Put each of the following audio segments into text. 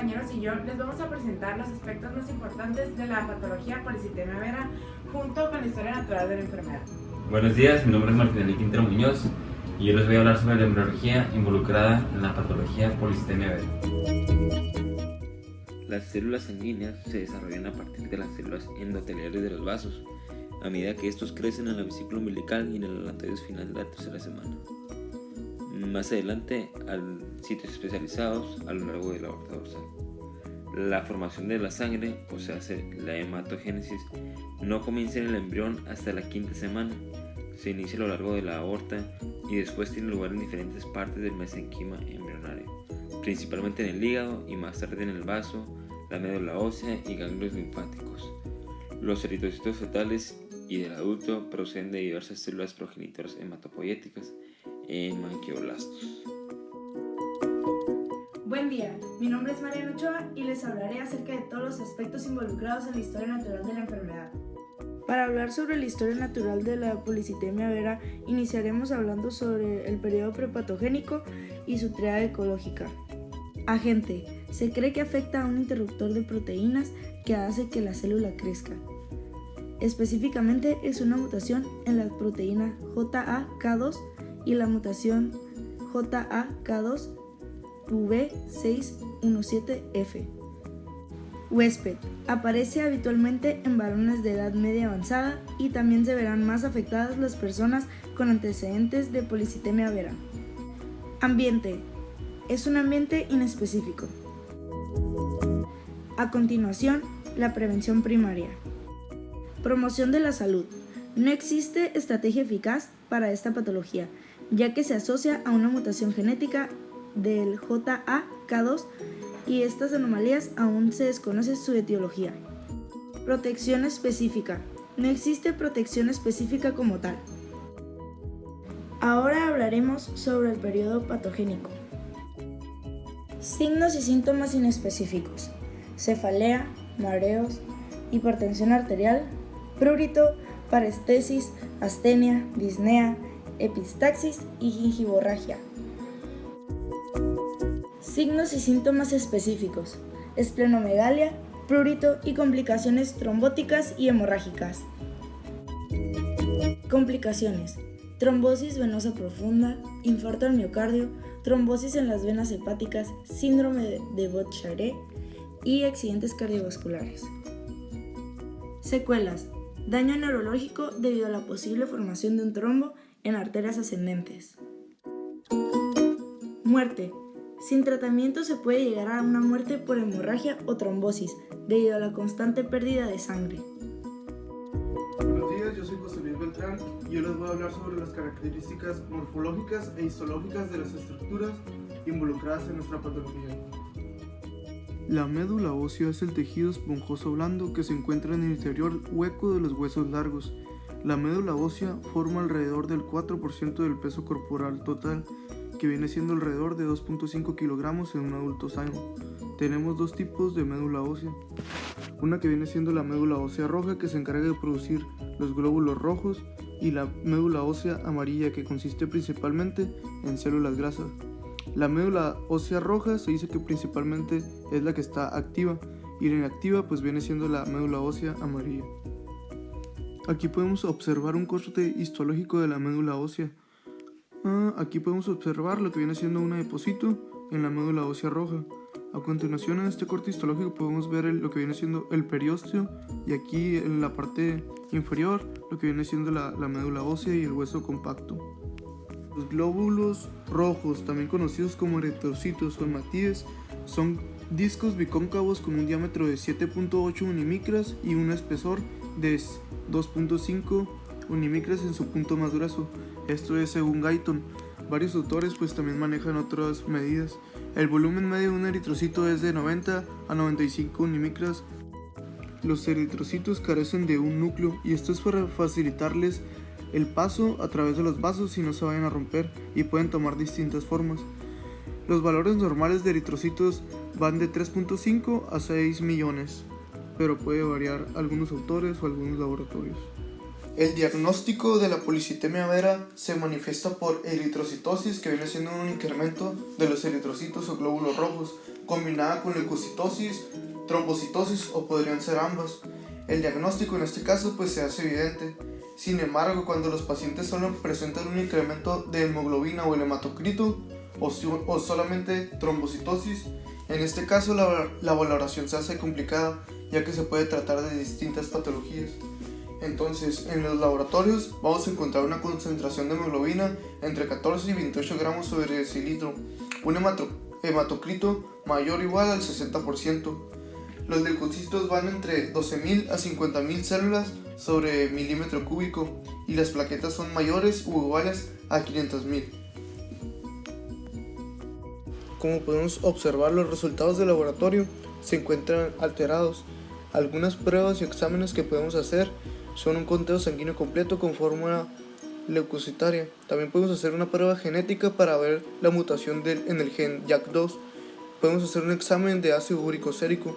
compañeros y yo les vamos a presentar los aspectos más importantes de la patología policitemia vera junto con la historia natural de la enfermedad. Buenos días, mi nombre es Martín Quintero Muñoz y yo les voy a hablar sobre la embriología involucrada en la patología policitemia vera. Las células sanguíneas se desarrollan a partir de las células endoteliales de los vasos, a medida que estos crecen en la vesícula umbilical y en el allantoides final de la tercera semana. Más adelante, al sitios especializados a lo largo de la aorta dorsal. La formación de la sangre, o sea, la hematogénesis, no comienza en el embrión hasta la quinta semana. Se inicia a lo largo de la aorta y después tiene lugar en diferentes partes del mesenquima embrionario, principalmente en el hígado y más tarde en el vaso, la médula ósea y ganglios linfáticos. Los eritrocitos fetales y del adulto proceden de diversas células progenitoras hematopoyéticas hemangioblastos. Buen día, mi nombre es Mariana Ochoa y les hablaré acerca de todos los aspectos involucrados en la historia natural de la enfermedad. Para hablar sobre la historia natural de la policitemia vera, iniciaremos hablando sobre el periodo prepatogénico y su triada ecológica. Agente: se cree que afecta a un interruptor de proteínas que hace que la célula crezca. Específicamente es una mutación en la proteína JAK2 y la mutación JAK2V617F. Huésped: aparece habitualmente en varones de edad media avanzada y también se verán más afectadas las personas con antecedentes de policitemia vera. Ambiente: es un ambiente inespecífico. A continuación, la prevención primaria. Promoción de la salud. No existe estrategia eficaz para esta patología, ya que se asocia a una mutación genética del JAK2 y estas anomalías aún se desconoce su etiología. Protección específica. No existe protección específica como tal. Ahora hablaremos sobre el periodo patogénico. Signos y síntomas inespecíficos: cefalea, mareos, hipertensión arterial, prurito, parestesis, astenia, disnea, epistaxis y gingivorragia. Signos y síntomas específicos: esplenomegalia, prurito y complicaciones trombóticas y hemorrágicas. Complicaciones: trombosis venosa profunda, infarto al miocardio, trombosis en las venas hepáticas, síndrome de Budd-Chiari y accidentes cardiovasculares. Secuelas: daño neurológico debido a la posible formación de un trombo en arterias ascendentes. Muerte: sin tratamiento se puede llegar a una muerte por hemorragia o trombosis debido a la constante pérdida de sangre. Buenos días, yo soy José Luis Beltrán y yo les voy a hablar sobre las características morfológicas e histológicas de las estructuras involucradas en nuestra patología. La médula ósea es el tejido esponjoso blando que se encuentra en el interior hueco de los huesos largos. La médula ósea forma alrededor del 4% del peso corporal total, que viene siendo alrededor de 2.5 kilogramos en un adulto sano. Tenemos dos tipos de médula ósea. Una que viene siendo la médula ósea roja, que se encarga de producir los glóbulos rojos, y la médula ósea amarilla, que consiste principalmente en células grasas. La médula ósea roja se dice que principalmente es la que está activa, y la inactiva pues viene siendo la médula ósea amarilla. Aquí podemos observar un corte histológico de la médula ósea. Aquí podemos observar lo que viene siendo un adipocito en la médula ósea roja. A continuación, en este corte histológico podemos ver lo que viene siendo el periósteo, y aquí en la parte inferior lo que viene siendo la médula ósea y el hueso compacto. Los glóbulos rojos, también conocidos como eritrocitos o hematíes, son discos bicóncavos con un diámetro de 7.8 unimicras y un espesor de 2.5 unimicras en su punto más grueso. Esto es según Guyton. Varios autores pues también manejan otras medidas. El volumen medio de un eritrocito es de 90 a 95 unimicras. Los eritrocitos carecen de un núcleo, y esto es para facilitarles el paso a través de los vasos y no se vayan a romper, y pueden tomar distintas formas. Los valores normales de eritrocitos van de 3.5 a 6 millones, pero puede variar algunos autores o algunos laboratorios. El diagnóstico de la policitemia vera se manifiesta por eritrocitosis, que viene siendo un incremento de los eritrocitos o glóbulos rojos, combinada con leucocitosis, trombocitosis o podrían ser ambas. El diagnóstico en este caso pues se hace evidente. Sin embargo, cuando los pacientes solo presentan un incremento de hemoglobina o el hematocrito o solamente trombocitosis, en este caso la valoración se hace complicada, ya que se puede tratar de distintas patologías. Entonces, en los laboratorios vamos a encontrar una concentración de hemoglobina entre 14 y 28 gramos sobre decilitro, un hematocrito mayor o igual al 60%. Los leucocitos van entre 12.000 a 50.000 células sobre milímetro cúbico y las plaquetas son mayores u iguales a 500.000. Como podemos observar, los resultados del laboratorio se encuentran alterados. Algunas pruebas y exámenes que podemos hacer son un conteo sanguíneo completo con fórmula leucocitaria. También podemos hacer una prueba genética para ver la mutación en el gen JAK2. Podemos hacer un examen de ácido úrico sérico.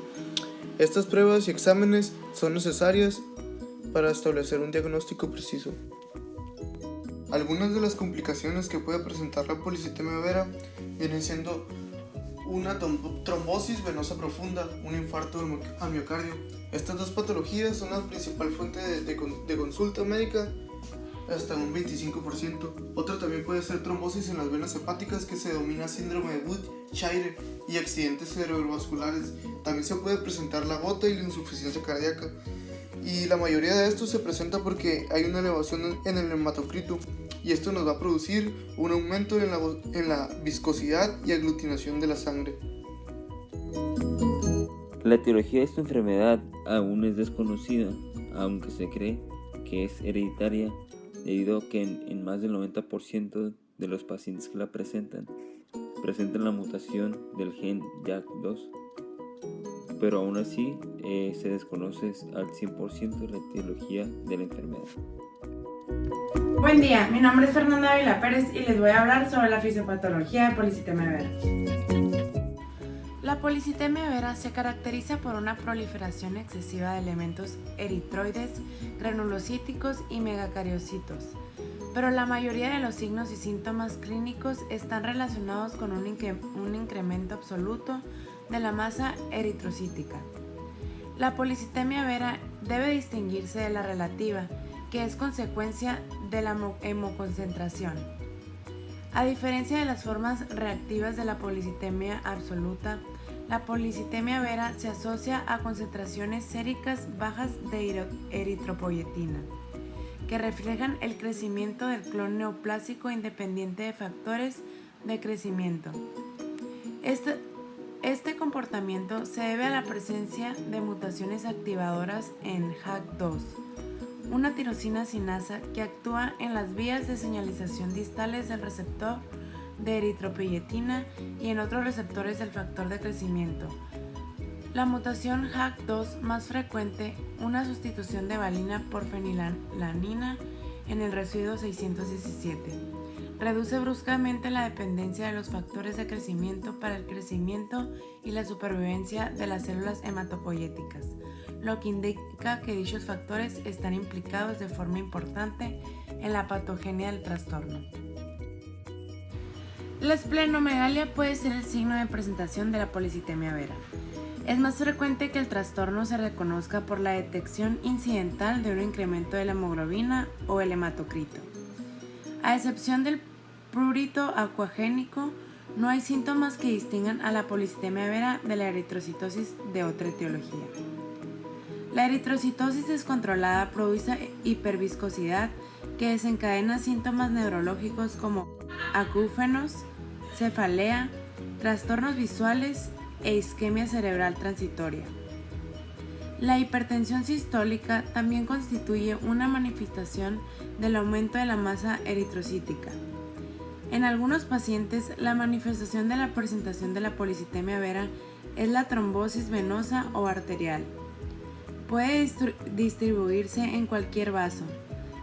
Estas pruebas y exámenes son necesarias para establecer un diagnóstico preciso. Algunas de las complicaciones que puede presentar la policitemia vera vienen siendo una trombosis venosa profunda, un infarto al miocardio. Estas dos patologías son la principal fuente de consulta médica, hasta un 25%. Otra también puede ser trombosis en las venas hepáticas, que se denomina síndrome de Budd-Chiari, y accidentes cerebrovasculares. También se puede presentar la gota y la insuficiencia cardíaca. Y la mayoría de estos se presenta porque hay una elevación en el hematocrito, y esto nos va a producir un aumento en la viscosidad y aglutinación de la sangre. La etiología de esta enfermedad aún es desconocida, aunque se cree que es hereditaria, debido a que en más del 90% de los pacientes que la presentan la mutación del gen JAK2, pero aún así se desconoce al 100% la etiología de la enfermedad. Buen día, mi nombre es Fernanda Ávila Pérez y les voy a hablar sobre la fisiopatología de policitemia vera. La policitemia vera se caracteriza por una proliferación excesiva de elementos eritroides, granulocíticos y megacariocitos, pero la mayoría de los signos y síntomas clínicos están relacionados con un incremento absoluto de la masa eritrocítica. La policitemia vera debe distinguirse de la relativa, que es consecuencia de la hemoconcentración. A diferencia de las formas reactivas de la policitemia absoluta, la policitemia vera se asocia a concentraciones séricas bajas de eritropoyetina, que reflejan el crecimiento del clon neoplásico independiente de factores de crecimiento. Este comportamiento se debe a la presencia de mutaciones activadoras en JAK2, una tirosina sinasa que actúa en las vías de señalización distales del receptor de eritropoyetina y en otros receptores del factor de crecimiento. La mutación JAK2 más frecuente, una sustitución de valina por fenilalanina en el residuo 617, reduce bruscamente la dependencia de los factores de crecimiento para el crecimiento y la supervivencia de las células hematopoyéticas, lo que indica que dichos factores están implicados de forma importante en la patogenia del trastorno. La esplenomegalia puede ser el signo de presentación de la policitemia vera. Es más frecuente que el trastorno se reconozca por la detección incidental de un incremento de la hemoglobina o el hematocrito. A excepción del prurito acuagénico, no hay síntomas que distingan a la policitemia vera de la eritrocitosis de otra etiología. La eritrocitosis descontrolada produce hiperviscosidad que desencadena síntomas neurológicos como acúfenos, cefalea, trastornos visuales e isquemia cerebral transitoria. La hipertensión sistólica también constituye una manifestación del aumento de la masa eritrocítica. En algunos pacientes, la manifestación de la presentación de la policitemia vera es la trombosis venosa o arterial. Puede distribuirse en cualquier vaso.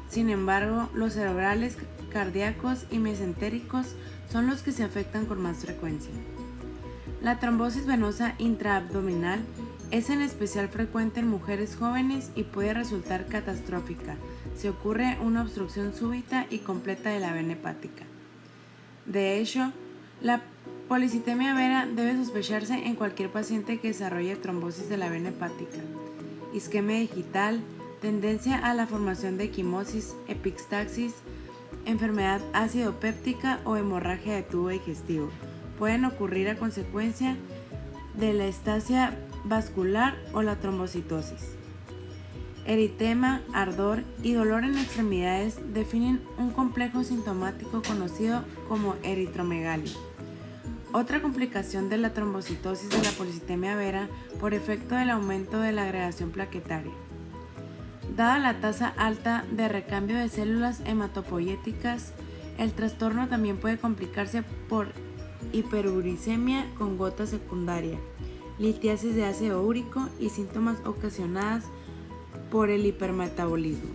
Sin embargo, los cerebrales, cardíacos y mesentéricos son los que se afectan con más frecuencia. La trombosis venosa intraabdominal es en especial frecuente en mujeres jóvenes y puede resultar catastrófica si ocurre una obstrucción súbita y completa de la vena hepática. De hecho, la policitemia vera debe sospecharse en cualquier paciente que desarrolle trombosis de la vena hepática, isquemia digital, tendencia a la formación de equimosis, epistaxis, enfermedad ácido-péptica o hemorragia de tubo digestivo. Pueden ocurrir a consecuencia de la estasia vascular o la trombocitosis. Eritema, ardor y dolor en extremidades definen un complejo sintomático conocido como eritromegalia. Otra complicación de la trombocitosis de la policitemia vera por efecto del aumento de la agregación plaquetaria. Dada la tasa alta de recambio de células hematopoyéticas, el trastorno también puede complicarse por hiperuricemia con gota secundaria, litiasis de ácido úrico y síntomas ocasionadas por el hipermetabolismo.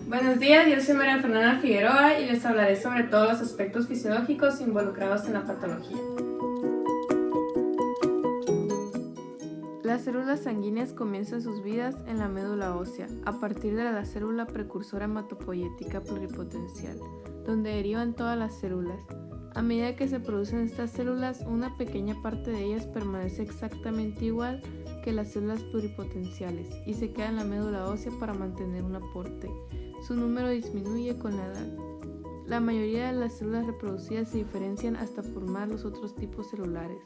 Buenos días, yo soy María Fernanda Figueroa y les hablaré sobre todos los aspectos fisiológicos involucrados en la patología. Las células sanguíneas comienzan sus vidas en la médula ósea, a partir de la célula precursora hematopoyética pluripotencial, donde derivan todas las células. A medida que se producen estas células, una pequeña parte de ellas permanece exactamente igual que las células pluripotenciales y se queda en la médula ósea para mantener un aporte. Su número disminuye con la edad. La mayoría de las células reproducidas se diferencian hasta formar los otros tipos celulares.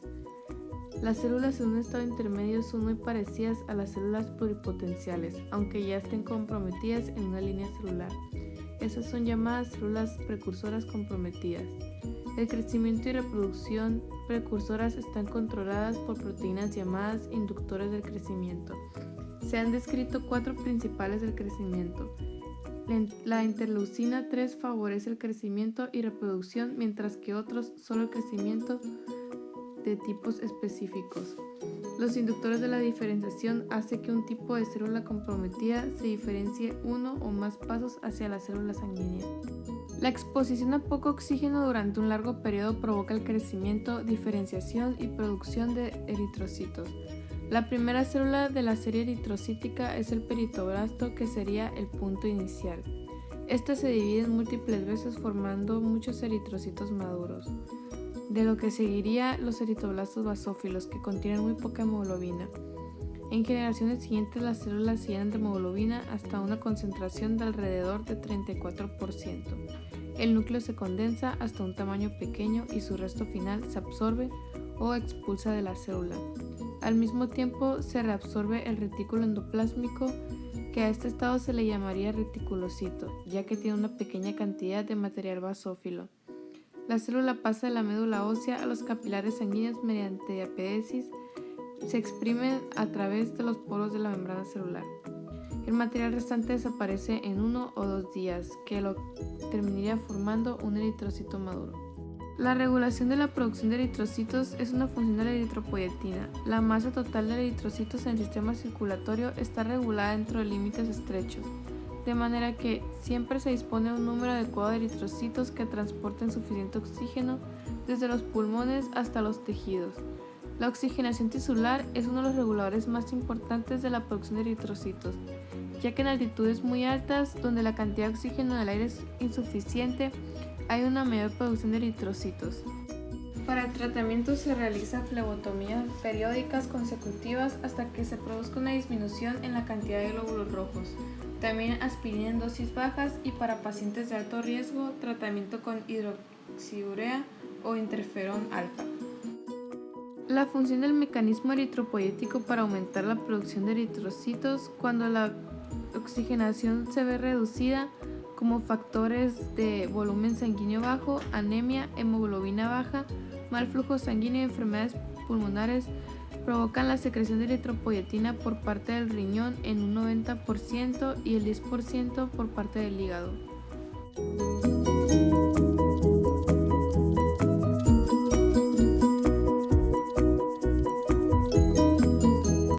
Las células en un estado intermedio son muy parecidas a las células pluripotenciales, aunque ya estén comprometidas en una línea celular. Esas son llamadas células precursoras comprometidas. El crecimiento y reproducción precursoras están controladas por proteínas llamadas inductores del crecimiento. Se han descrito 4 principales del crecimiento. La interleucina 3 favorece el crecimiento y reproducción, mientras que otros solo el crecimiento de tipos específicos. Los inductores de la diferenciación hacen que un tipo de célula comprometida se diferencie uno o más pasos hacia la célula sanguínea. La exposición a poco oxígeno durante un largo periodo provoca el crecimiento, diferenciación y producción de eritrocitos. La primera célula de la serie eritrocítica es el peritoblasto, que sería el punto inicial. Esta se divide en múltiples veces formando muchos eritrocitos maduros, de lo que seguiría los eritoblastos basófilos, que contienen muy poca hemoglobina. En generaciones siguientes las células se llenan de hemoglobina hasta una concentración de alrededor de 34%. El núcleo se condensa hasta un tamaño pequeño y su resto final se absorbe o expulsa de la célula. Al mismo tiempo se reabsorbe el retículo endoplásmico, que a este estado se le llamaría reticulocito, ya que tiene una pequeña cantidad de material basófilo. La célula pasa de la médula ósea a los capilares sanguíneos mediante diapédesis, se exprimen a través de los poros de la membrana celular. El material restante desaparece en 1 o 2 días, que lo terminaría formando un eritrocito maduro. La regulación de la producción de eritrocitos es una función de la eritropoyetina. La masa total de eritrocitos en el sistema circulatorio está regulada dentro de límites estrechos, de manera que siempre se dispone de un número adecuado de eritrocitos que transporten suficiente oxígeno desde los pulmones hasta los tejidos. La oxigenación tisular es uno de los reguladores más importantes de la producción de eritrocitos, ya que en altitudes muy altas, donde la cantidad de oxígeno en el aire es insuficiente, hay una mayor producción de eritrocitos. Para el tratamiento se realiza flebotomías periódicas consecutivas hasta que se produzca una disminución en la cantidad de glóbulos rojos. También aspirina en dosis bajas, y para pacientes de alto riesgo, tratamiento con hidroxiurea o interferón alfa. La función del mecanismo eritropoyético para aumentar la producción de eritrocitos cuando la oxigenación se ve reducida, como factores de volumen sanguíneo bajo, anemia, hemoglobina baja, mal flujo sanguíneo y enfermedades pulmonares, provocan la secreción de eritropoyetina por parte del riñón en un 90% y el 10% por parte del hígado.